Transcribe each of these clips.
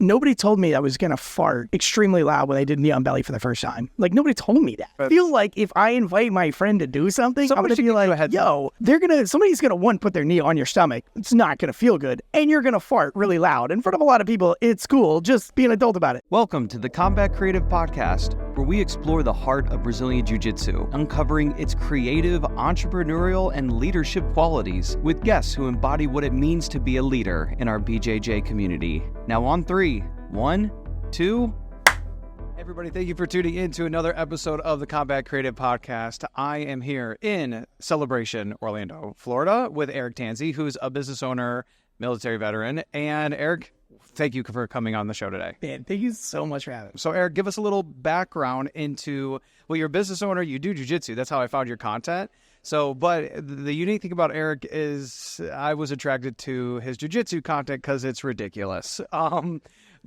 Nobody told me I was going to fart extremely loud when I did knee on belly for the first time. Like, nobody told me that. I feel like if I invite my friend to do something, I'm going to be like, yo, somebody's going to, one, put their knee on your stomach. It's not going to feel good. And you're going to fart really loud. In front of a lot of people, it's cool. Just be an adult about it. Welcome to the Combat Creative Podcast, where we explore the heart of Brazilian Jiu-Jitsu, uncovering its creative, entrepreneurial, and leadership qualities with guests who embody what it means to be a leader in our BJJ community. Now on 3. 1, 2. Everybody, thank you for tuning in to another episode of the Combat Creative Podcast. I am here in Celebration, Orlando, Florida, with Eric Tansey, who's a business owner, military veteran. And Eric, thank you for coming on the show today. Man, thank you so much for having me. So Eric, give us a little background into, well, you're a business owner, you do jiu-jitsu. That's how I found your content. So, but the unique thing about Eric is I was attracted to his jiu-jitsu content because it's ridiculous.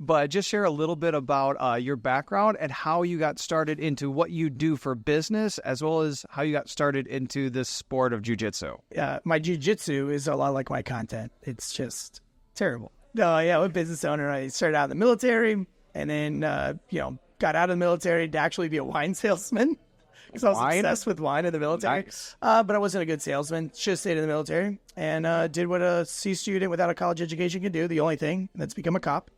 But just share a little bit about your background and how you got started into what you do for business, as well as how you got started into this sport of jiu-jitsu. My jiu-jitsu is a lot like my content. It's just terrible. I'm a business owner. I started out in the military and then, got out of the military to actually be a wine salesman. Because I was obsessed with wine in the military. Nice. But I wasn't a good salesman. Should have stayed in the military and did what a C student without a college education can do. The only thing, that's become a cop.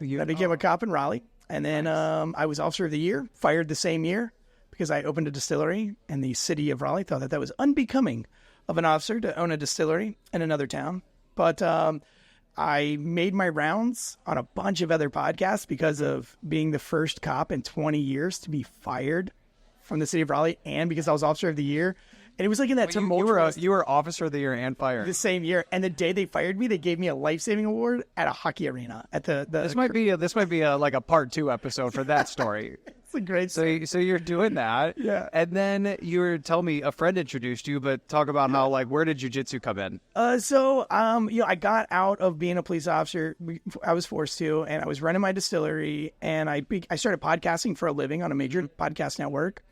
I became a cop in Raleigh. And then I was officer of the year, fired the same year because I opened a distillery. And the city of Raleigh thought that was unbecoming of an officer to own a distillery in another town. But I made my rounds on a bunch of other podcasts because of being the first cop in 20 years to be fired from the city of Raleigh, and because I was officer of the year. And it was like in that tumultuous... You were officer of the year and fired. The same year. And the day they fired me, they gave me a life-saving award at a hockey arena. At the This might be like a part 2 episode for that story. It's a great story. So you're doing that. Yeah. And then you were telling me a friend introduced you, but talk about how, where did jiu-jitsu come in? I got out of being a police officer. I was forced to, and I was running my distillery, and I started podcasting for a living on a major podcast network.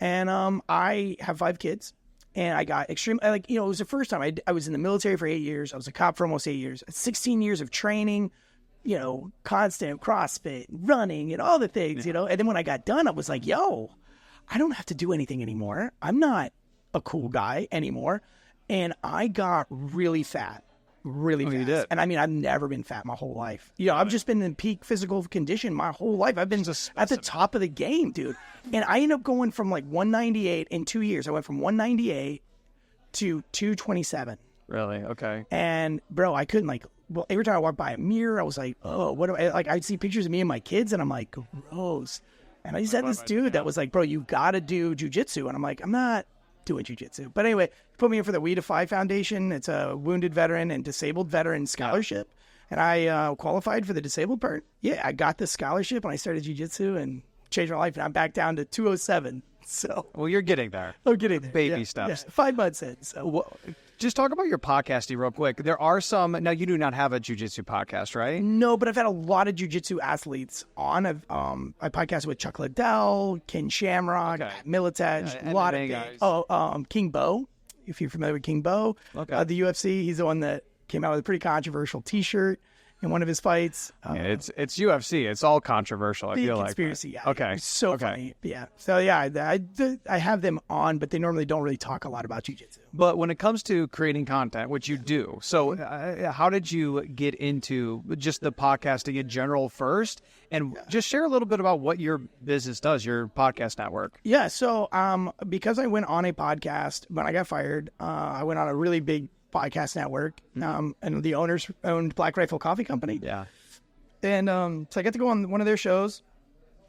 And I have 5 kids, and I got extreme. It was the first time I was in the military for 8 years. I was a cop for almost 8 years. 16 years of training, constant CrossFit, running, and all the things, And then when I got done, I was like, yo, I don't have to do anything anymore. I'm not a cool guy anymore. And I got really fat. Really fast. You did. And I mean, I've never been fat my whole life. I've just been in peak physical condition my whole life. I've been at the top of the game, dude. And I ended up going from 198 in 2 years. I went from 198 to 227. Really? Okay. And bro, I couldn't every time I walked by a mirror, I was like, oh, what do I I'd see pictures of me and my kids and I'm like, gross. And I just had this dude that was like, bro, you gotta do jiu-jitsu. And I'm like, I'm not doing jiu-jitsu. But anyway, put me in for the We Defy Foundation. It's a wounded veteran and disabled veteran scholarship. And I qualified for the disabled part. Yeah, I got the scholarship and I started jiu-jitsu and changed my life. And I'm back down to 207. So, well, you're getting there. I'm getting there. Baby steps. Yeah, 5 months in. So. Well, just talk about your podcasting real quick. There are some, now you do not have a jiu-jitsu podcast, right? No, but I've had a lot of jiu-jitsu athletes on. I podcasted with Chuck Liddell, Ken Shamrock, Militech, a lot of guys. King Bo, if you're familiar with King Bo. Okay. The UFC, he's the one that came out with a pretty controversial T-shirt in one of his fights. It's UFC. It's all controversial, I feel conspiracy, like. Yeah. Okay. It's so funny. Yeah. So, yeah, I have them on, but they normally don't really talk a lot about jiu-jitsu. But when it comes to creating content, which you do, so how did you get into just the podcasting in general first? And just share a little bit about what your business does, your podcast network. Yeah. So because I went on a podcast, when I got fired, I went on a really big podcast network, and the owners owned Black Rifle Coffee Company. Yeah. And so I got to go on one of their shows,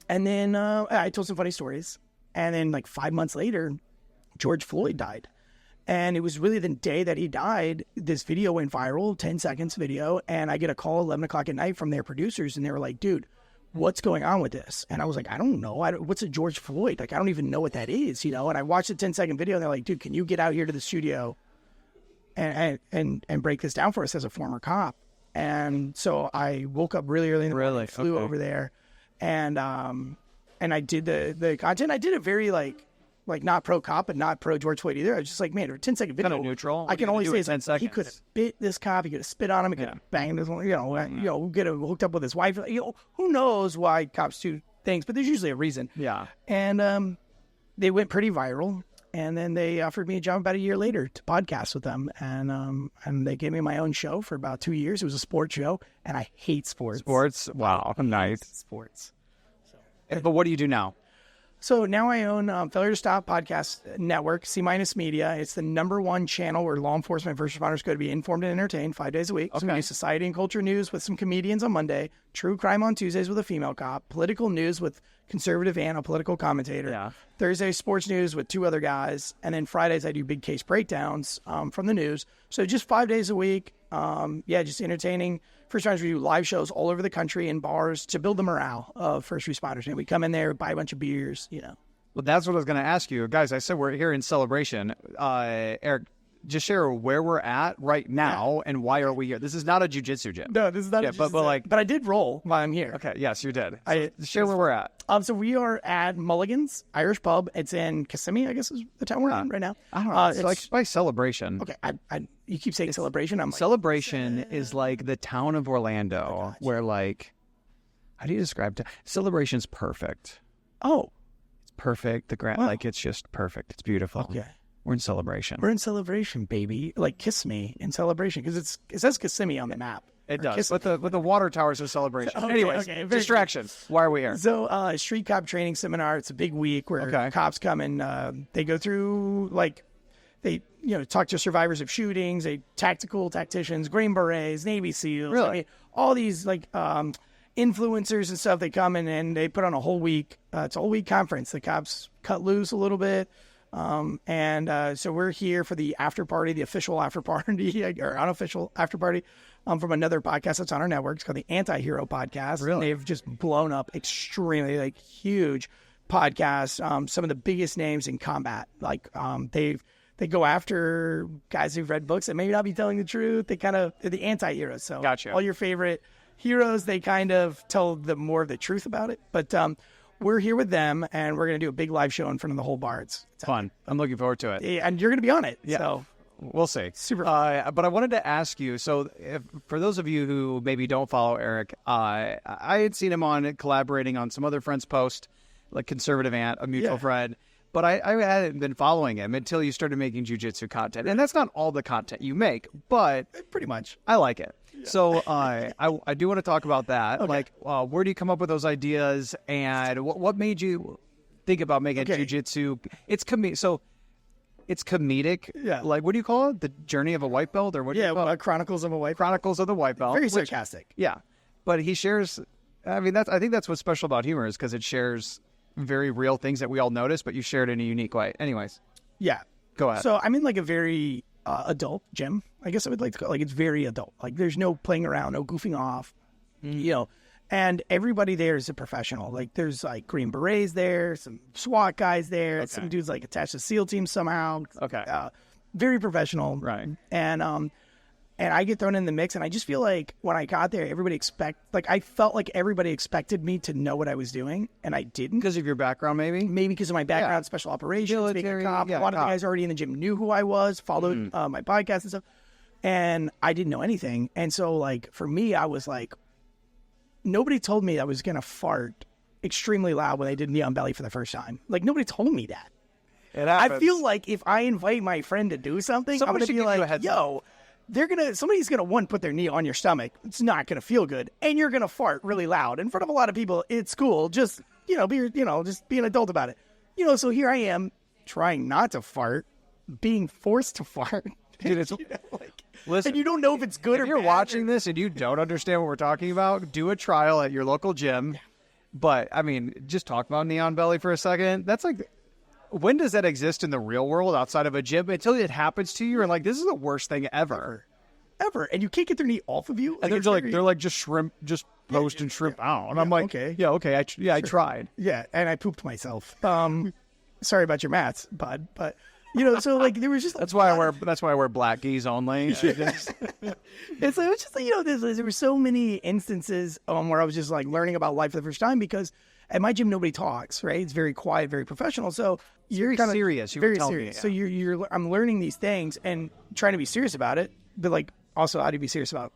and then I told some funny stories. And then 5 months later, George Floyd died. And it was really the day that he died, this video went viral, 10 seconds video, and I get a call 11 o'clock at night from their producers, and they were like, dude, what's going on with this? And I was like, I don't know. What's a George Floyd? I don't even know what that is, And I watched the 10-second video, and they're like, dude, can you get out here to the studio and break this down for us as a former cop? And so I woke up really early in the morning, flew over there, and I did the content. I did it very like not pro cop, but not pro George Floyd either. I was just like, man, a 10-second video. Kind of neutral. I can only say 10 is seconds. he could have bit this cop. He could have spit on him. He could have banged this one. Get him hooked up with his wife. Who knows why cops do things, but there's usually a reason. Yeah. And they went pretty viral. And then they offered me a job about a year later to podcast with them. And they gave me my own show for about 2 years. It was a sports show, and I hate sports. Sports? Wow. Nice. Sports. But what do you do now? So now I own Failure to Stop Podcast Network, C-Minus Media. It's the #1 channel where law enforcement and first responders go to be informed and entertained 5 days a week. So we do society and culture news with some comedians on Monday, true crime on Tuesdays with a female cop, political news with conservative and a political commentator. Yeah. Thursday, sports news with 2 other guys. And then Fridays, I do big case breakdowns from the news. So just 5 days a week. Just entertaining. First times we do live shows all over the country in bars to build the morale of first responders. And we come in there, buy a bunch of beers, Well, that's what I was going to ask you. Guys, I said we're here in celebration. Eric, just share where we're at right now and why are we here. This is not a jiu-jitsu gym. No, this is not a jiu-jitsu gym. But I did roll while I'm here. Okay, yes, you did. So share where we're at. So we are at Mulligan's Irish Pub. It's in Kissimmee, I guess is the town we're in right now. I don't know. It's like by Celebration. Okay, you keep saying Celebration. I'm like, Celebration is like the town of Orlando where how do you describe it? Celebration's perfect. Oh. It's perfect. It's just perfect. It's beautiful. Okay. We're in Celebration. We're in Celebration, baby. Like Kiss Me in Celebration because it says Kissimmee on the map. It does. With the water towers of Celebration. Okay, Anyways, distraction. Why are we here? So street cop training seminar. It's a big week where cops come and they go through they talk to survivors of shootings, tacticians, Green Berets, Navy SEALs. Really? I mean, all these influencers and stuff. They come in and they put on a whole week. It's a whole week conference. The cops cut loose a little bit. So we're here for the after party, the official after party or unofficial after party from another podcast that's on our network. It's called the Anti-Hero Podcast. Really? They've just blown up extremely, huge podcast. Some of the biggest names in combat. They go after guys who've read books that may not be telling the truth. They're the anti-heroes. So Gotcha. All your favorite heroes, they kind of tell more of the truth about it. But we're here with them, and we're going to do a big live show in front of the whole bar. It's fun. I'm looking forward to it. And you're going to be on it. Yeah. So we'll see. Super but I wanted to ask you, so for those of you who maybe don't follow Eric, I had seen him collaborating on some other friends' post, like Conservative Ant, a mutual friend. But I hadn't been following him until you started making jiu-jitsu content. And that's not all the content you make, but pretty much I like it. Yeah. So I do want to talk about that. Okay. Where do you come up with those ideas? And what made you think about making jiu-jitsu? It's it's comedic. Yeah. What do you call it? The Journey of a White Belt? Or what do you call it? Chronicles of a White Belt. Chronicles of the White Belt. Very sarcastic. Yeah. But he shares, I think that's what's special about humor is because it shares very real things that we all notice, but you share it in a unique way. Anyways. Yeah. Go ahead. So I'm in a very adult gym. I guess I would like to call it. It's very adult. There's no playing around, no goofing off, and everybody there is a professional. There's Green Berets there, some SWAT guys there, some dudes attached to SEAL teams somehow. Okay. Very professional. Right. And I get thrown in the mix, and I just feel when I got there, I felt like everybody expected me to know what I was doing, and I didn't. Because of your background, maybe? Maybe because of my background, special operations, military, being a cop. A lot of the guys already in the gym knew who I was, followed my podcast and stuff, and I didn't know anything. And so, for me, I was nobody told me I was going to fart extremely loud when I did knee on belly for the first time. Nobody told me that. I feel like if I invite my friend to do something, I'm going to be yo, somebody's gonna put their knee on your stomach. It's not gonna feel good, and you're gonna fart really loud in front of a lot of people. It's cool. Just just be an adult about it. So here I am trying not to fart, being forced to fart. Dude, it's listen. And you don't know if it's good or bad. If you're watching this and you don't understand what we're talking about, do a trial at your local gym. But just talk about knee on belly for a second. That's when does that exist in the real world outside of a gym? Until it happens to you, you're this is the worst thing ever. And you can't get their knee off of you. And they're just shrimp, just post and shrimp out. And I'm okay. Yeah, okay. I tried. Yeah, and I pooped myself. Sorry about your mats, bud. But so there was just that's why I wear black gis only. And so it was just there were so many instances where I was just learning about life for the first time because at my gym, nobody talks, right? It's very quiet, very professional. So you're very serious. Very serious. So I'm learning these things and trying to be serious about it, but like also how to be serious about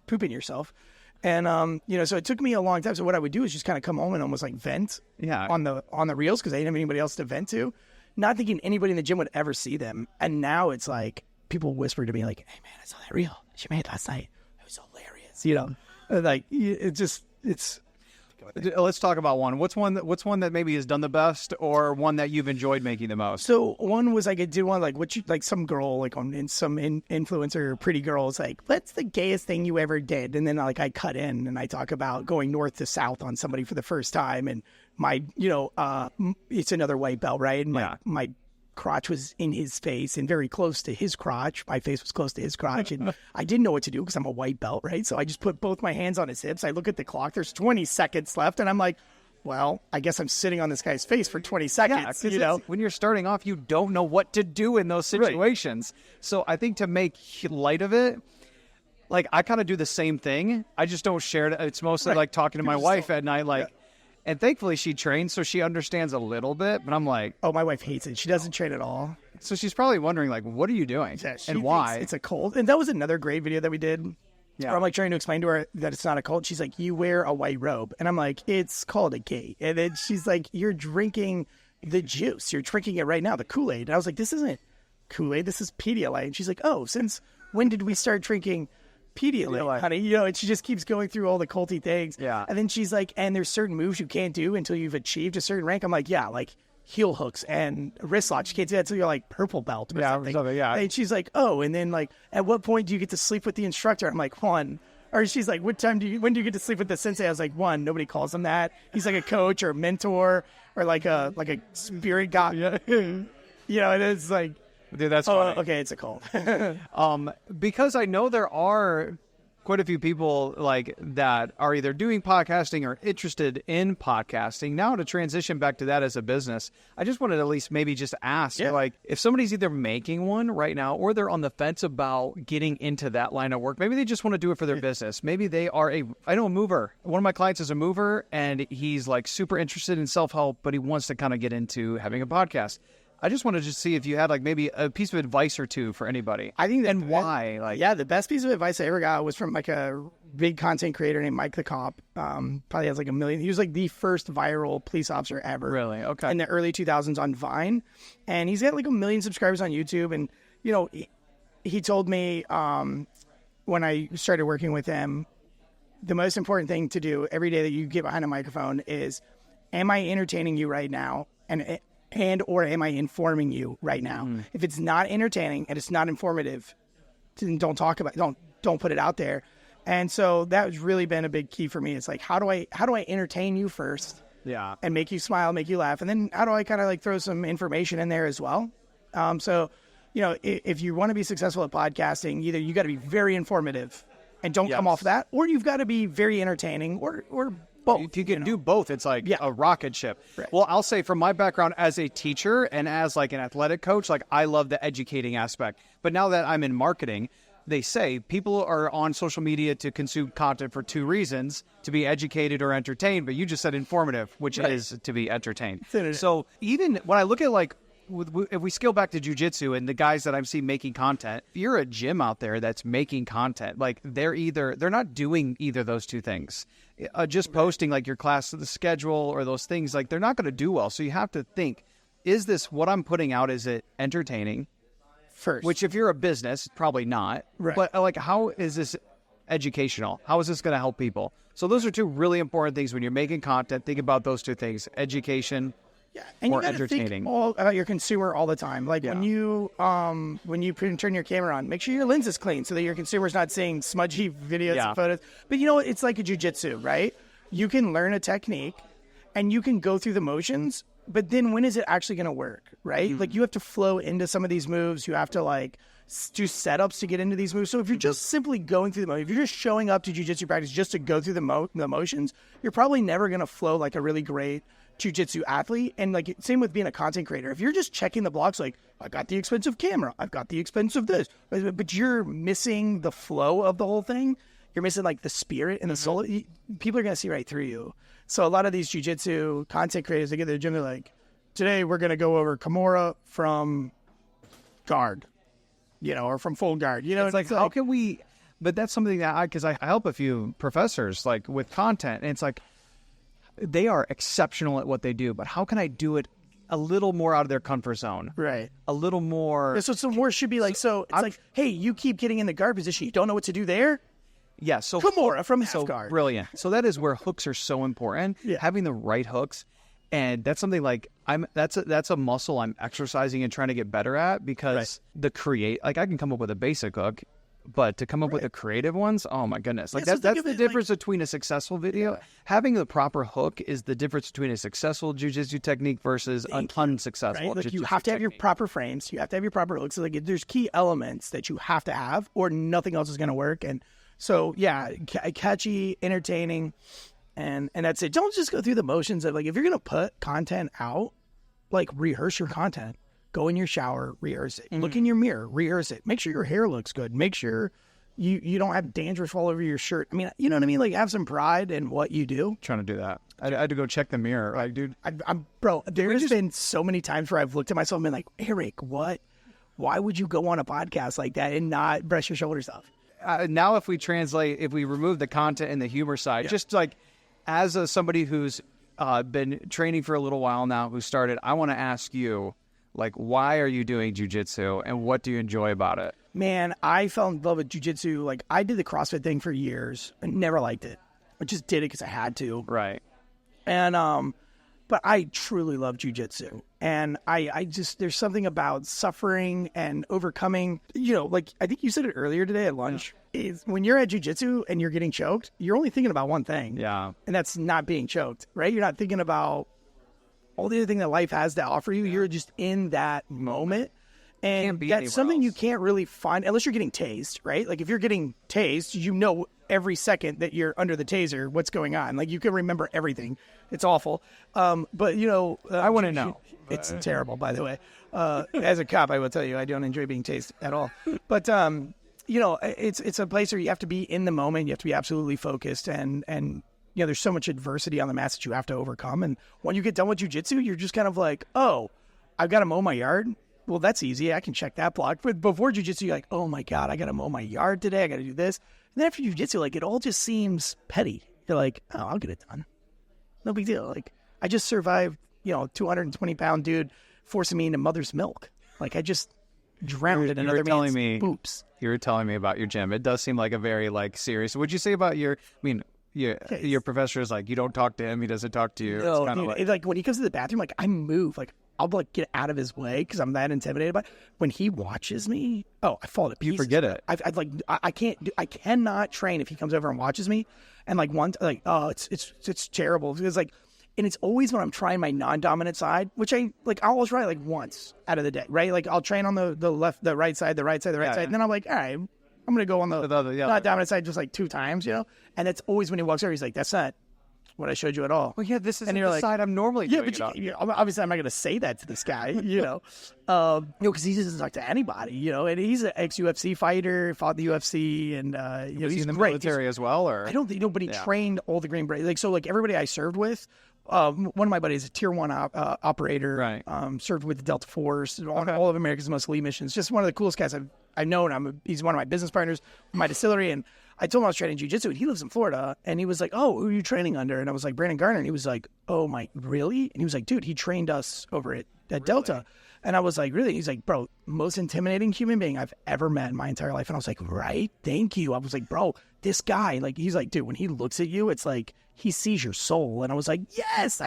pooping yourself. And, so it took me a long time. So what I would do is just kind of come home and almost like vent on the reels because I didn't have anybody else to vent to, not thinking anybody in the gym would ever see them. And now it's like people whisper to me like, hey, man, I saw that reel that you made last night. It was hilarious. Like it's. Let's talk about one. What's one that maybe has done the best, or one that you've enjoyed making the most? So one was I did one like some girl like on some influencer pretty girl is like, what's the gayest thing you ever did? And then like I cut in and I talk about going north to south on somebody for the first time, and my it's another white belt, right? And my crotch was in his face and very close to his crotch. My face was close to his crotch, and I didn't know what to do because I'm a white belt, right? So I just put both my hands on his hips. I look at the clock. There's 20 seconds left, and I'm like, well, I guess I'm sitting on this guy's face for 20 seconds. When you're starting off, you don't know what to do in those situations. Right. So I think to make light of it, like I kind of do the same thing. I just don't share it. It's mostly like talking to my wife at night, like. Yeah. And thankfully she trains, so she understands a little bit. But I'm like... Oh, my wife hates it. She doesn't train at all. So she's probably wondering, like, what are you doing? Yeah, and why? It's a cult. And that was another great video that we did. Yeah. Where I'm like trying to explain to her that it's not a cult. She's like, you wear a white robe. And I'm like, it's called a gate. And then she's like, you're drinking the juice. You're drinking it right now, the Kool-Aid. And I was like, this isn't Kool-Aid. This is Pedialyte. And she's like, oh, since when did we start drinking Pedialyte, honey? And she just keeps going through all the culty things. Yeah. And then she's like, and there's certain moves you can't do until you've achieved a certain rank. I'm like, yeah, like heel hooks and wrist locks. You can't do that until you're like purple belt or something. Yeah. And she's like, oh, and then like, at what point do you get to sleep with the instructor? I'm like, one. Or she's like, when do you get to sleep with the sensei? I was like, one, nobody calls him that. He's like a coach or a mentor or like a spirit god. And it's like, dude, that's funny. Okay, it's a cult. Because I know there are quite a few people like that are either doing podcasting or interested in podcasting. Now to transition back to that as a business, I just wanted to at least maybe just ask, like, if somebody's either making one right now or they're on the fence about getting into that line of work, maybe they just want to do it for their business. Maybe they are a mover. One of my clients is a mover, and he's like super interested in self-help, but he wants to kind of get into having a podcast. I just wanted to see if you had like maybe a piece of advice or two for anybody. I think why? Like, the best piece of advice I ever got was from like a big content creator named Mike the Cop. Probably has like 1 million. He was like the first viral police officer ever. Really? Okay. In the early 2000s on Vine, and he's got like 1 million subscribers on YouTube. And he told me when I started working with him, the most important thing to do every day that you get behind a microphone is, am I entertaining you right now? And or am I informing you right now? If it's not entertaining and it's not informative, then don't talk about it. Don't put it out there. And so that has really been a big key for me. It's like, how do I entertain you first? Yeah. And make you smile, make you laugh. And then how do I kind of like throw some information in there as well? So, if you want to be successful at podcasting, either you got to be very informative and don't come off that, or you've got to be very entertaining or both. If you can do both, it's like a rocket ship. Right. Well, I'll say from my background as a teacher and as like an athletic coach, like I love the educating aspect. But now that I'm in marketing, they say people are on social media to consume content for two reasons: to be educated or entertained. But you just said informative, which is to be entertained. So even when I look at like, if we scale back to jiu-jitsu and the guys that I've seen making content, if you're a gym out there that's making content, like they're not doing either of those two things. Just posting like your class, the schedule or those things, like they're not going to do well. So you have to think, is this what I'm putting out? Is it entertaining? First. Which if you're a business, probably not. Right. But like, how is this educational? How is this going to help people? So those are two really important things when you're making content. Think about those two things: education. Yeah, and you got to think all about your consumer all the time. Like when you turn your camera on, make sure your lens is clean so that your consumer's not seeing smudgy videos and photos. But it's like a jiu-jitsu, right? You can learn a technique and you can go through the motions, but then when is it actually going to work, right? Mm-hmm. Like you have to flow into some of these moves. You have to like do setups to get into these moves. So if you're just simply going through the motions, if you're just showing up to jiu-jitsu practice just to go through the motions, you're probably never going to flow like a really great jiu-jitsu athlete. And like same with being a content creator. If you're just checking the blocks, like I got the expensive camera, I've got the expensive this, but you're missing the flow of the whole thing, you're missing like the spirit and the soul. People are going to see right through you. So a lot of these jiu-jitsu content creators, they get to the gym, they're like, today we're going to go over Kimura from guard, or from full guard. It's like, how can we, but that's something that because I help a few professors like with content, and it's like, they are exceptional at what they do, but how can I do it a little more out of their comfort zone? Right. A little more. So some more should be like, so it's like, hey, you keep getting in the guard position. You don't know what to do there? Yeah. So Kimura from half guard. Brilliant. So that is where hooks are so important. Yeah. Having the right hooks. And that's something like that's a muscle I'm exercising and trying to get better at, because I can come up with a basic hook, but to come up with the creative ones, oh my goodness. Like that's the difference between a successful video. Yeah. Having the proper hook is the difference between a successful jiu-jitsu technique versus an unsuccessful. Right? Like you have to have your proper frames, you have to have your proper hooks. So like there's key elements that you have to have, or nothing else is going to work. And so catchy, entertaining, and that's it. Don't just go through the motions of like, if you're going to put content out, like rehearse your content. Go in your shower, rehearse it. Look in your mirror, rehearse it. Make sure your hair looks good. Make sure you don't have dandruff all over your shirt. I mean, you know what I mean? Like, have some pride in what you do. Trying to do that. I had to go check the mirror. Like, dude. Bro, there's been so many times where I've looked at myself and been like, Eric, what? Why would you go on a podcast like that and not brush your shoulders off? Now, if we remove the content and the humor side, just like as somebody who's been training for a little while now, who started, I want to ask you, like, why are you doing jiu-jitsu and what do you enjoy about it? Man, I fell in love with jiu-jitsu. Like, I did the CrossFit thing for years and never liked it. I just did it because I had to. Right. And, but I truly love jiu-jitsu. And I just, there's something about suffering and overcoming, like, I think you said it earlier today at lunch, is when you're at jiu-jitsu and you're getting choked, you're only thinking about one thing. Yeah. And that's not being choked, right? You're not thinking about all the other thing that life has to offer you. You're just in that moment. And that's something you can't really find unless you're getting tased, right? Like if you're getting tased, every second that you're under the taser, what's going on. Like you can remember everything. It's awful. But I want to know. It's terrible, by the way. As a cop, I will tell you, I don't enjoy being tased at all. But, it's a place where you have to be in the moment. You have to be absolutely focused and there's so much adversity on the mats that you have to overcome. And when you get done with jiu-jitsu, you're just kind of like, oh, I've got to mow my yard. Well, that's easy. I can check that block. But before jiu-jitsu, you're like, oh my God, I got to mow my yard today. I got to do this. And then after jiu-jitsu, like it all just seems petty. You're like, oh, I'll get it done. No big deal. Like I just survived, 220-pound dude forcing me into mother's milk. Like I just drowned in another man's boobs. You were telling me about your gym. It does seem like a very serious. What'd you say about your professor is like, you don't talk to him, he doesn't talk to you. No, it's dude, like when he comes to the bathroom, like I move, like I'll like get out of his way because I'm that intimidated by it. When he watches me, I fall to pieces. You forget it. I cannot train if he comes over and watches me. And like it's terrible because and it's always when I'm trying my non-dominant side, which I'll always try like once out of the day, right? Like I'll train on the left, the right side, side, and then I'm like, all right, I'm going to go on the not-dominant side just like 2 times, And it's always when he walks over, he's like, that's not what I showed you at all. Well, yeah, this is the side I'm normally doing. Obviously I'm not going to say that to this guy, because he doesn't talk to anybody, and he's an ex-UFC fighter, fought the UFC, and, he's in the military as well, or? I don't think, but he trained all the Green Berets. Everybody I served with, one of my buddies, a tier 1 operator, right. Served with the Delta Force, all of America's most elite missions. Just one of the coolest guys I've known. He's one of my business partners, my distillery, and I told him I was training jiu-jitsu, and he lives in Florida, and he was like, oh, who are you training under? And I was like, Brandon Garner, and he was like, oh my, really? And he was like, dude, he trained us over at Delta. And I was like, really? He's like, bro, most intimidating human being I've ever met in my entire life. And I was like, right? Thank you. I was like, bro, this guy, he's like, dude, when he looks at you, it's like he sees your soul. And I was like, yes,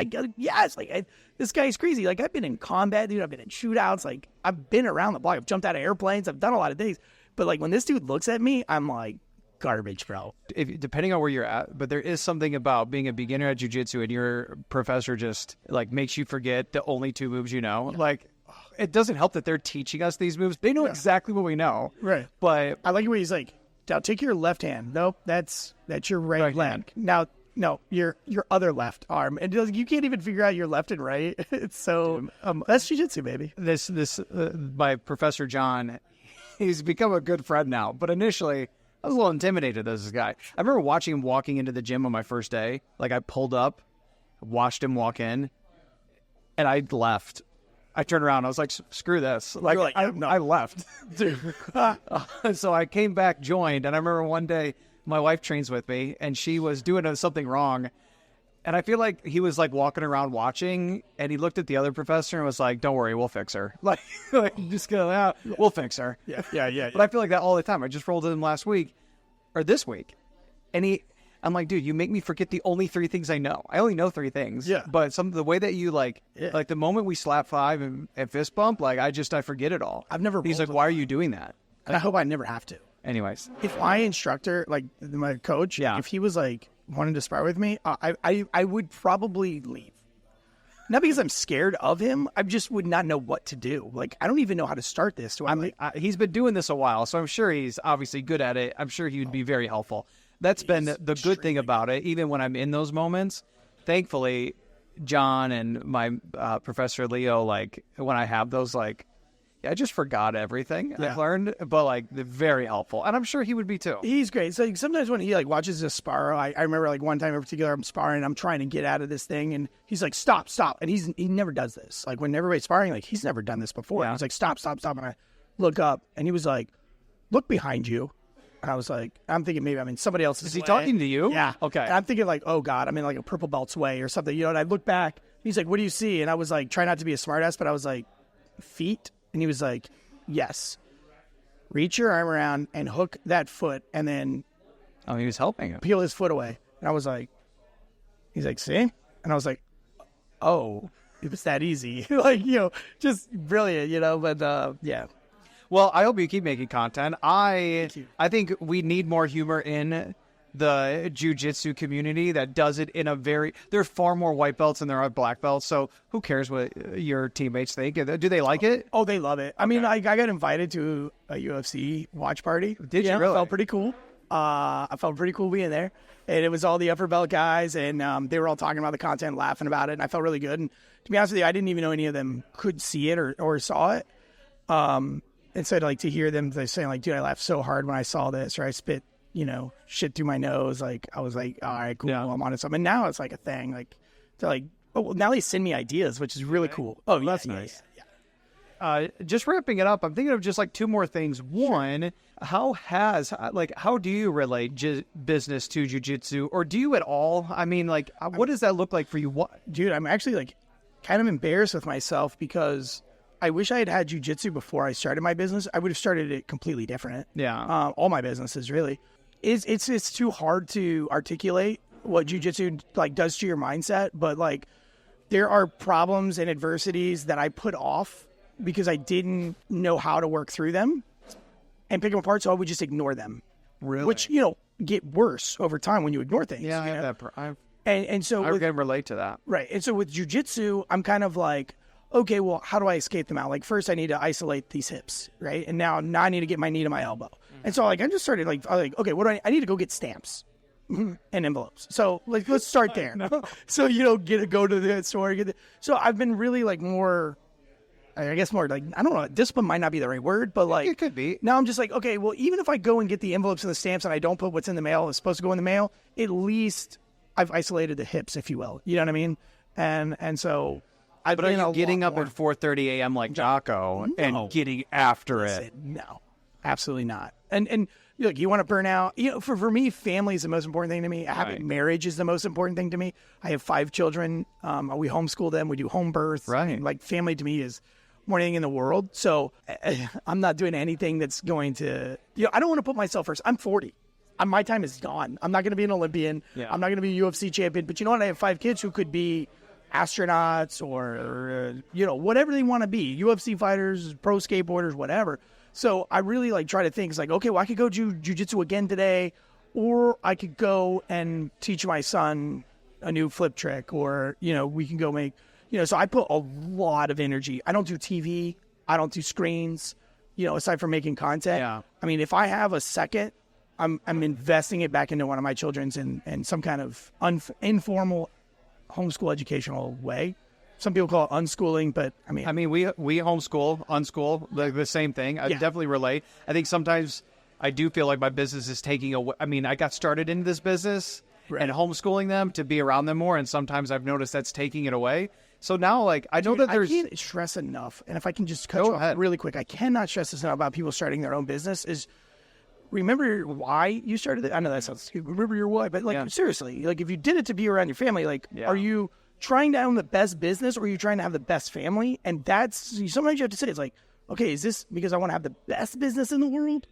this guy's crazy. I've been in combat, dude. I've been in shootouts. I've been around the block. I've jumped out of airplanes. I've done a lot of things. But when this dude looks at me, I'm like, garbage, bro. Depending on where you're at, but there is something about being a beginner at jiu-jitsu and your professor just makes you forget the only 2 moves you know. Yeah. It doesn't help that they're teaching us these moves. They know exactly what we know. Right. But I like the way he's like, now take your left hand. Nope, that's your right leg. Hand. Now, no, your other left arm. And you can't even figure out your left and right. It's so, that's jiu-jitsu, baby. My Professor John, he's become a good friend now. But initially, I was a little intimidated as this guy. I remember watching him walking into the gym on my first day. Like, I pulled up, watched him walk in, and I left. I turned around. I was like, screw this. Like, I left. Dude. So I came back, joined, and I remember one day my wife trains with me, and she was doing something wrong. And I feel like he was like walking around watching, and he looked at the other professor and was like, don't worry, we'll fix her. Like just go out, we'll fix her. Yeah. But I feel like that all the time. I just rolled in him last week, or this week. And I'm like, dude, you make me forget the only 3 things I know. I only know 3 things. Yeah. But the way that you like the moment we slap 5 and fist bump, like I forget it all. I've never. He's like, why are you doing that? And I hope I never have to. Anyways, if my instructor, like my coach, if he was like wanting to spar with me, I would probably leave. Not because I'm scared of him. I just would not know what to do. Like, I don't even know how to start this. He's been doing this a while, so I'm sure he's obviously good at it. I'm sure he would be very helpful. That's been the good thing about it. Even when I'm in those moments, thankfully, John and my Professor Leo, like, when I have those, like, I just forgot everything I've learned, but like they're very helpful, and I'm sure he would be too. He's great. So sometimes when he like watches a spar, I remember like one time in particular, I'm sparring, I'm trying to get out of this thing, and he's like, stop, and he never does this. Like when everybody's sparring, like he's never done this before. Yeah. He's like, stop, and I look up, and he was like, look behind you. And I was like, I'm thinking maybe I'm in somebody else's. Is he talking to you? Yeah. Okay. And I'm thinking like, oh God, I'm in like a purple belt's way or something, you know. And I look back, he's like, what do you see? And I was like, try not to be a smartass, but I was like, feet, and he was like, yes. Reach your arm around and hook that foot, and then he was helping him peel his foot away. And I was like, he's like, see? And I was like, oh, it was that easy. Like, you know, just brilliant, you know. But yeah. Well, I hope you keep making content. I think we need more humor in the jiu-jitsu community that does it in a there are far more white belts than there are black belts, so who cares what your teammates think? Do they like it? Oh, they love it. I mean, I got invited to a UFC watch party. Did you really? It felt pretty cool. I felt pretty cool being there, and it was all the upper belt guys, and they were all talking about the content, laughing about it, and I felt really good. And to be honest with you, I didn't even know any of them could see it or saw it. And so like to hear them saying like, dude, I laughed so hard when I saw this, or I spit, you know, shit through my nose. Like, I was like, all right, cool. I'm on to something. And now it's like a thing. Like, they're like, oh, well, now they send me ideas, which is really cool. Oh, yeah, that's nice. Yeah. Just wrapping it up, I'm thinking of just like 2 more things. One, how do you relate business to jiu-jitsu, or do you at all? I mean, like, what does that look like for you? Dude, I'm actually like kind of embarrassed with myself because I wish I had jiu-jitsu before I started my business. I would have started it completely different. Yeah. All my businesses really. It's too hard to articulate what jiu-jitsu like does to your mindset, but like there are problems and adversities that I put off because I didn't know how to work through them and pick them apart, so I would just ignore them. Really? Which, you know, get worse over time when you ignore things. Yeah, I have that. And so I can relate to that. Right. And so with jiu-jitsu, I'm kind of like, okay, well, how do I escape them out? Like, first I need to isolate these hips, right? And now I need to get my knee to my elbow. And so, like, I just started, like, okay, what do I need to go get stamps and envelopes. So, like, let's start there. So, you know, go to the store. So I've been really, like, more, I guess more, like, I don't know, discipline might not be the right word, but, like. It could be. Now I'm just like, okay, well, even if I go and get the envelopes and the stamps and I don't put what's in the mail that's supposed to go in the mail, at least I've isolated the hips, if you will. You know what I mean? And so... But are you getting up at 4:30 a.m. like Jocko and getting after it? No, absolutely not. And look, you want to burn out. You know, for me, family is the most important thing to me. Having marriage is the most important thing to me. I have 5 children. We homeschool them. We do home birth. Right. And, like, family to me is more than anything in the world. So I'm not doing anything that's going to. You know, I don't want to put myself first. I'm 40. My time is gone. I'm not going to be an Olympian. Yeah. I'm not going to be a UFC champion. But you know what? I have 5 kids who could be astronauts or you know, whatever they want to be, UFC fighters, pro skateboarders, whatever. So I really like try to think, it's like, okay, well, I could go jiu-jitsu again today, or I could go and teach my son a new flip trick, or, you know, we can go make, you know, so I put a lot of energy. I don't do TV. I don't do screens, you know, aside from making content. Yeah. I mean, if I have a second, I'm investing it back into one of my children's in some kind of informal homeschool educational way. Some people call it unschooling, but I mean, we homeschool, unschool, the same thing. I definitely relate. I think sometimes I do feel like my business is taking away. I mean, I got started into this business and homeschooling them to be around them more. And sometimes I've noticed that's taking it away. So now, like, I know that there's... I can't stress enough, and if I can just cut you off really quick, I cannot stress this enough about people starting their own business, is remember why you started it. I know that sounds stupid. Remember your why, but, like, seriously, like, if you did it to be around your family, like, are you trying to own the best business, or are you trying to have the best family? And that's... Sometimes you have to say, it's like, okay, is this because I want to have the best business in the world,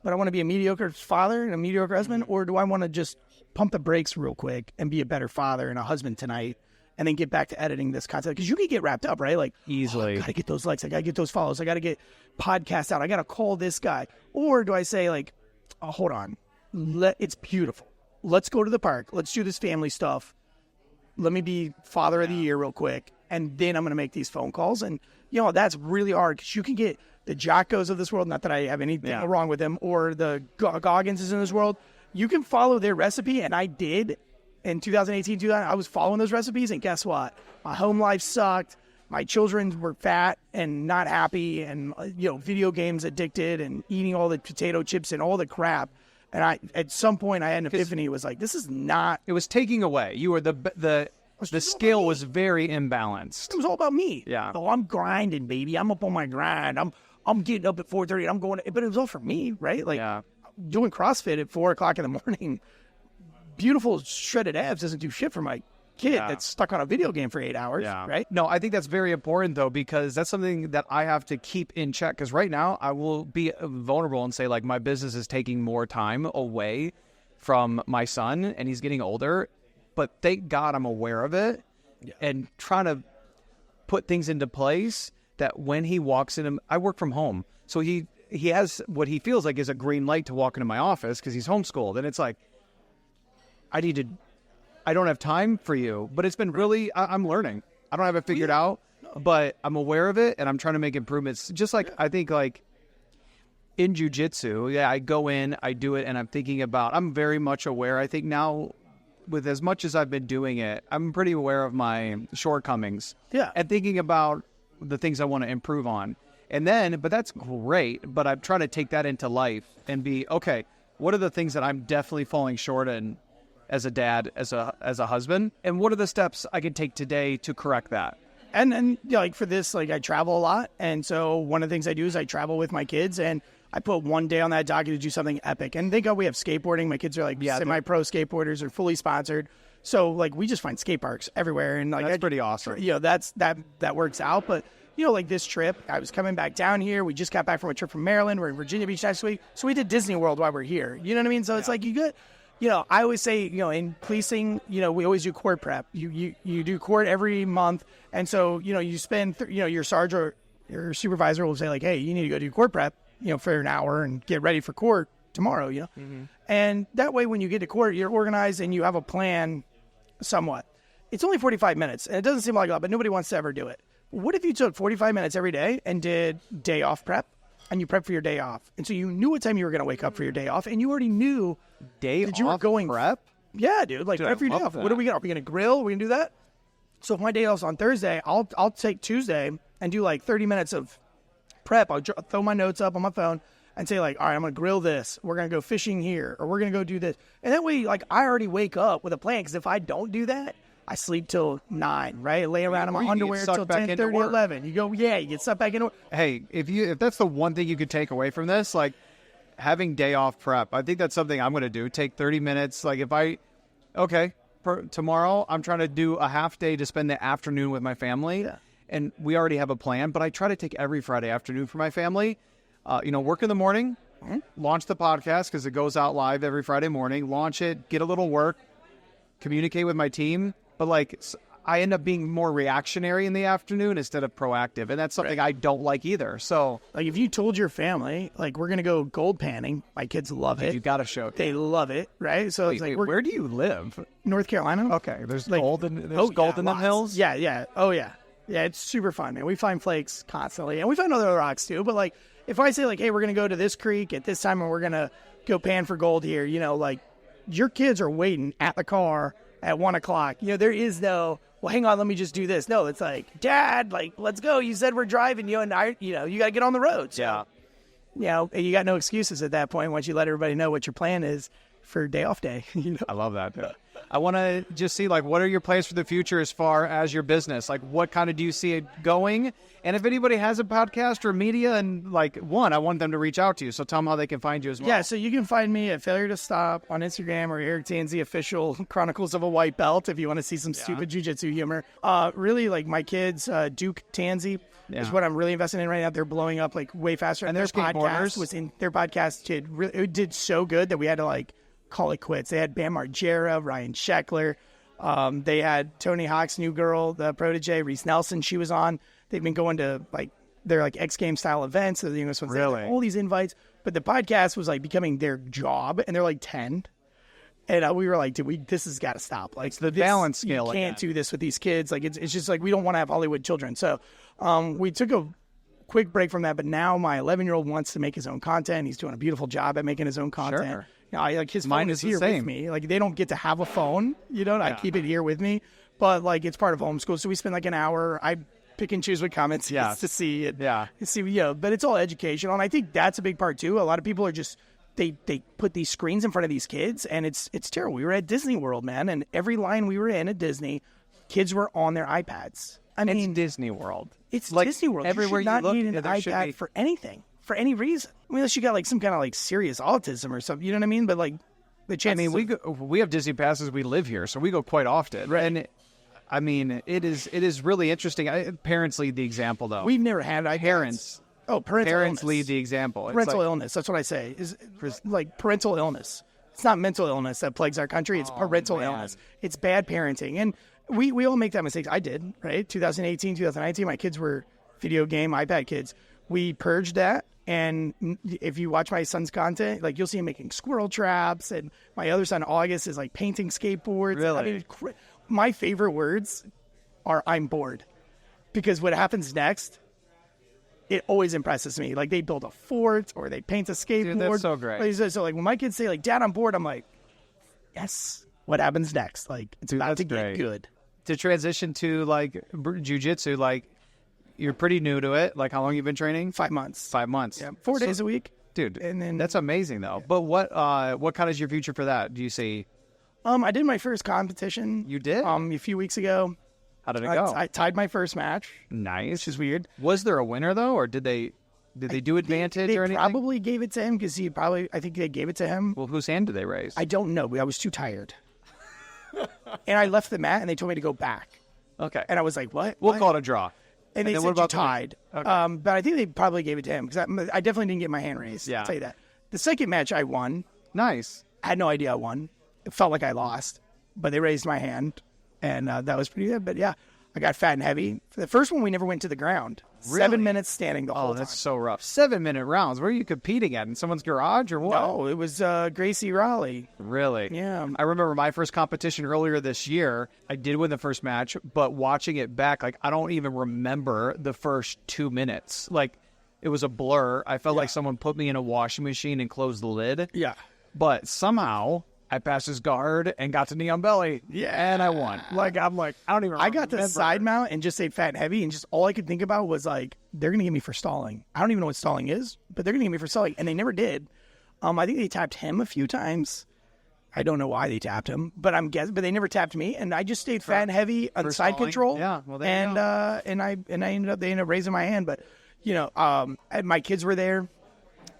but I want to be a mediocre father and a mediocre husband, or do I want to just pump the brakes real quick and be a better father and a husband tonight, and then get back to editing this content? Because you can get wrapped up, right? Like, easily. I got to get those likes. I got to get those follows. I got to get podcasts out. I got to call this guy. Or do I say, like, oh, hold on. It's beautiful. Let's go to the park. Let's do this family stuff. Let me be father of the year real quick. And then I'm going to make these phone calls. And, you know, that's really hard because you can get the Jackos of this world. Not that I have anything wrong with them. Or the Gogginses in this world. You can follow their recipe. And I did. In 2018, I was following those recipes, and guess what? My home life sucked. My children were fat and not happy, and video games addicted, and eating all the potato chips and all the crap. And at some point, I had an epiphany. It was like, this is not. It was taking away. You were the scale was very imbalanced. It was all about me. Yeah. Oh, I'm grinding, baby. I'm up on my grind. I'm getting up at 4:30. I'm going. But it was all for me, right? Like doing CrossFit at 4:00 in the morning. Beautiful shredded abs doesn't do shit for my kid that's stuck on a video game for 8 hours, right? No, I think that's very important, though, because that's something that I have to keep in check. Because right now, I will be vulnerable and say, like, my business is taking more time away from my son, and he's getting older. But thank God I'm aware of it and trying to put things into place that when he walks in, I work from home. So he has what he feels like is a green light to walk into my office because he's homeschooled. And it's like, I don't have time for you, but it's been really, I'm learning. I don't have it figured out, but I'm aware of it and I'm trying to make improvements. Just like, I think like in Jiu-Jitsu, I go in, I do it, and I'm very much aware. I think now with as much as I've been doing it, I'm pretty aware of my shortcomings and thinking about the things I want to improve on. And then, but that's great, but I'm trying to take that into life and be, okay, what are the things that I'm definitely falling short in as a dad, as a husband, and what are the steps I can take today to correct that? And like for this, like I travel a lot, and so one of the things I do is I travel with my kids, and I put one day on that docket to do something epic. And thank God we have skateboarding. My kids are like semi-pro skateboarders, are fully sponsored, so like we just find skate parks everywhere, and like that's pretty awesome. That works out, but. Like this trip, I was coming back down here. We just got back from a trip from Maryland. We're in Virginia Beach next week, so we did Disney World while we're here. You know what I mean? So it's like you get. I always say, in policing, we always do court prep. You do court every month. And so, you spend, your sergeant or your supervisor will say like, hey, you need to go do court prep, for an hour and get ready for court tomorrow, Mm-hmm. And that way, when you get to court, you're organized and you have a plan somewhat. It's only 45 minutes and it doesn't seem like a lot, but nobody wants to ever do it. What if you took 45 minutes every day and did day off prep? And you prep for your day off. And so you knew what time you were going to wake up for your day off. And you already knew that you were going prep? Yeah, dude. Like, prep for your day off. That. What are we going to do? Are we going to grill? Are we going to do that? So if my day off's on Thursday, I'll take Tuesday and do like 30 minutes of prep. I'll throw my notes up on my phone and say like, all right, I'm going to grill this. We're going to go fishing here. Or we're going to go do this. And that way, like, I already wake up with a plan. Because if I don't do that, I sleep till 9, right? Lay around in my underwear till 10:30, 11. You go, you get sucked back into. Hey, if that's the one thing you could take away from this, like having day off prep, I think that's something I'm going to do. Take 30 minutes. Like tomorrow I'm trying to do a half day to spend the afternoon with my family, and we already have a plan. But I try to take every Friday afternoon for my family. Work in the morning, launch the podcast because it goes out live every Friday morning. Launch it, get a little work, communicate with my team. But like, I end up being more reactionary in the afternoon instead of proactive. And that's something I don't like either. So like if you told your family, like we're going to go gold panning, my kids love it. You got to show it. They love it. Right. So it's like, where do you live? North Carolina. Okay. There's like, gold in the hills. Yeah. Yeah. Oh yeah. Yeah. It's super fun, man. We find flakes constantly and we find other rocks too. But like, if I say like, hey, we're going to go to this creek at this time and we're going to go pan for gold here, like your kids are waiting at the car at 1:00. There is no, well, hang on, let me just do this. No, it's like, Dad, like, let's go. You said we're driving, and I, you got to get on the road. So. Yeah. you know, you got no excuses at that point once you let everybody know what your plan is for day off day. You know? I love that. Dude. I want to just see, like, what are your plans for the future as far as your business? Like, what kind of do you see it going? And if anybody has a podcast or media, and like I want them to reach out to you. So tell them how they can find you as well. Yeah, so you can find me at Failure to Stop on Instagram, or Eric Tansey Official Chronicles of a White Belt if you want to see some stupid jiu-jitsu humor. Really, like my kids, Duke Tansey is what I'm really investing in right now. They're blowing up like way faster. And their podcast did so good that we had to like call it quits. They had Bam Margera, Ryan Sheckler. They had Tony Hawk's new girl, the protege, Reese Nelson. She was on. They've been going to like they're like X Games style events. So the youngest ones, really? All these invites. But the podcast was like becoming their job, and they're like 10. And we were like, dude, this has got to stop. Like, it's the balance scale. You can't do this with these kids. Like, it's just like we don't want to have Hollywood children. So we took a quick break from that. But now my 11-year-old wants to make his own content. He's doing a beautiful job at making his own content. Sure. You know, like his phone is here with me. Like, they don't get to have a phone. You know, I keep it here with me. But like, it's part of homeschool. So we spend like an hour. I pick and choose what comments to see it. Yeah. See, you know, but it's all educational. And I think that's a big part too. A lot of people are just, they put these screens in front of these kids, and it's terrible. We were at Disney World, man, and every line we were in at Disney, kids were on their iPads. I mean, it's Disney World. It's like Disney World. Everywhere you should not you need look, an iPad for anything, for any reason. I mean, unless you got like some kind of like serious autism or something. You know what I mean? But like the chances. I mean, we have Disney passes. We live here, so we go quite often. Right. And I mean, it is really interesting. Parents lead the example, though. We've never had iPads. Parental illness. Lead the example. Parental illness. That's what I say. Is like parental illness. It's not mental illness that plagues our country. It's parental illness. It's bad parenting. And we all make that mistake. I did, right? 2018, 2019, my kids were video game, iPad kids. We purged that. And if you watch my son's content, like you'll see him making squirrel traps. And my other son, August, is like painting skateboards. Really? I mean, my favorite words are "I'm bored," because what happens next, it always impresses me. Like they build a fort or they paint a skateboard. Dude, that's so great. So like when my kids say like, "Dad, I'm bored," I'm like, "Yes." What happens next? Like it's about to get good. To transition to like jiu-jitsu, like you're pretty new to it. Like how long you been training? 5 months. 5 months. Yeah, 4 days a week, dude. And then that's amazing though. Yeah. But what kind of is your future for that? Do you see? I did my first competition. You did? A few weeks ago. How did it go? I tied my first match. Nice. Which is weird. Was there a winner though, or did they do advantage or anything? They probably gave it to him because I think they gave it to him. Well, whose hand did they raise? I don't know. I was too tired. And I left the mat, and they told me to go back. Okay. And I was like, what? We'll call it a draw. And they said you tied. Okay. But I think they probably gave it to him because I definitely didn't get my hand raised. Yeah. I'll tell you that. The second match I won. Nice. I had no idea I won. It felt like I lost. But they raised my hand, and that was pretty good. But yeah, I got fat and heavy. For the first one, we never went to the ground. Really? 7 minutes standing the whole time. Oh, that's so rough. 7-minute rounds. Where are you competing at? In someone's garage or what? No, it was Gracie Raleigh. Really? Yeah. I remember my first competition earlier this year. I did win the first match, but watching it back, like I don't even remember the first 2 minutes. Like it was a blur. I felt like someone put me in a washing machine and closed the lid. Yeah. But somehow I passed his guard and got to knee on belly. Yeah. And I won. Like, I don't even remember. I got the side mount and just stayed fat and heavy, and just all I could think about was like, they're going to get me for stalling. I don't even know what stalling is, but they're going to get me for stalling. And they never did. I think they tapped him a few times. I don't know why they tapped him, but I'm guessing, but they never tapped me. And I just stayed fat and heavy on side control. Yeah. Well, they ended up raising my hand. But, you know, my kids were there,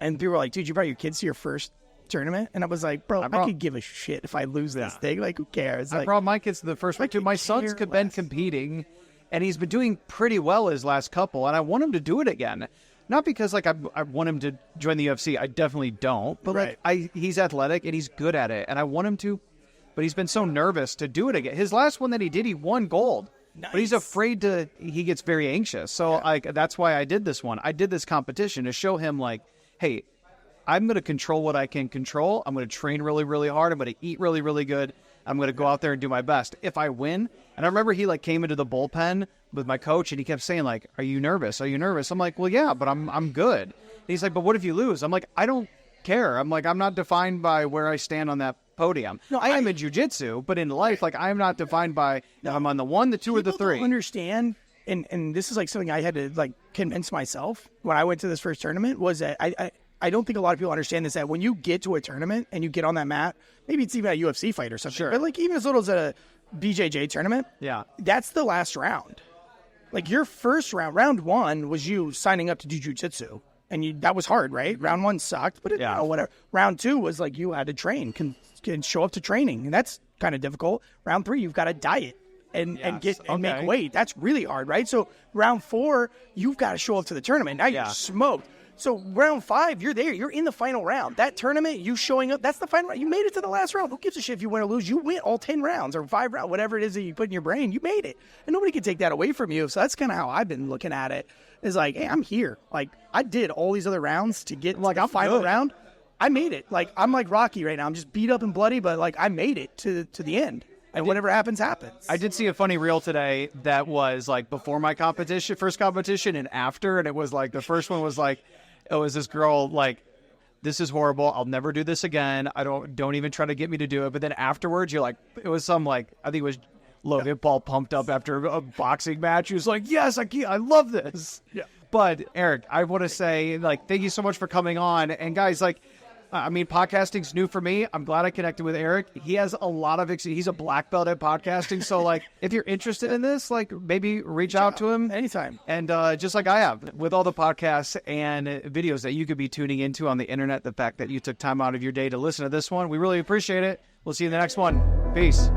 and people were like, dude, you brought your kids to your first tournament? And I was like, bro, I could give a shit if I lose this thing. Like, who cares? I brought my kids to the first one too. My son's been competing, and he's been doing pretty well his last couple, and I want him to do it again. Not because like I want him to join the UFC. I definitely don't. But like he's athletic and he's good at it, and I want him to. But he's been so nervous to do it again. His last one that he did, he won gold. Nice. But he's afraid to. He gets very anxious. So like that's why I did this one. I did this competition to show him like, hey, I'm going to control what I can control. I'm going to train really, really hard. I'm going to eat really, really good. I'm going to go out there and do my best. If I win, and I remember he like came into the bullpen with my coach and he kept saying like, "Are you nervous? Are you nervous?" I'm like, "Well, yeah, but I'm good." And he's like, "But what if you lose?" I'm like, "I don't care. I'm like, I'm not defined by where I stand on that podium. No, I am in jiu-jitsu, but in life, like I'm not defined by if I'm on the 1, the 2, or the 3. Don't understand. And this is like something I had to like convince myself when I went to this first tournament was that I don't think a lot of people understand this, that when you get to a tournament and you get on that mat, maybe it's even a UFC fight or something, Sure. but like even as little as a BJJ tournament, that's the last round. Like your first round 1 was you signing up to do jiu-jitsu. And that was hard, right? Round 1 sucked, but whatever. Round 2 was like you had to train, can show up to training, and that's kind of difficult. Round 3, you've got to diet and make weight. That's really hard, right? So round 4, you've got to show up to the tournament. Now you're smoked. So round 5, you're there. You're in the final round. That tournament, you showing up, that's the final round. You made it to the last round. Who gives a shit if you win or lose? You win all 10 rounds or 5 rounds, whatever it is that you put in your brain. You made it. And nobody can take that away from you. So that's kind of how I've been looking at it. Is like, hey, I'm here. Like, I did all these other rounds to get like a final round. I made it. Like, I'm like Rocky right now. I'm just beat up and bloody, but like I made it to the end. And whatever happens, happens. I did see a funny reel today that was like before my first competition and after. And it was like, the first one was like, it was this girl like, this is horrible. I'll never do this again. Don't even try to get me to do it. But then afterwards, you're like, it was some like, I think it was Logan Paul pumped up after a boxing match. He was like, yes, I love this. Yeah. But Eric, I want to say, like, thank you so much for coming on. And guys, like, I mean, podcasting's new for me. I'm glad I connected with Eric. He has a lot of he's a black belt at podcasting. So, like, if you're interested in this, like, maybe reach out to him anytime. And just like I have with all the podcasts and videos that you could be tuning into on the internet, the fact that you took time out of your day to listen to this one, we really appreciate it. We'll see you in the next one. Peace.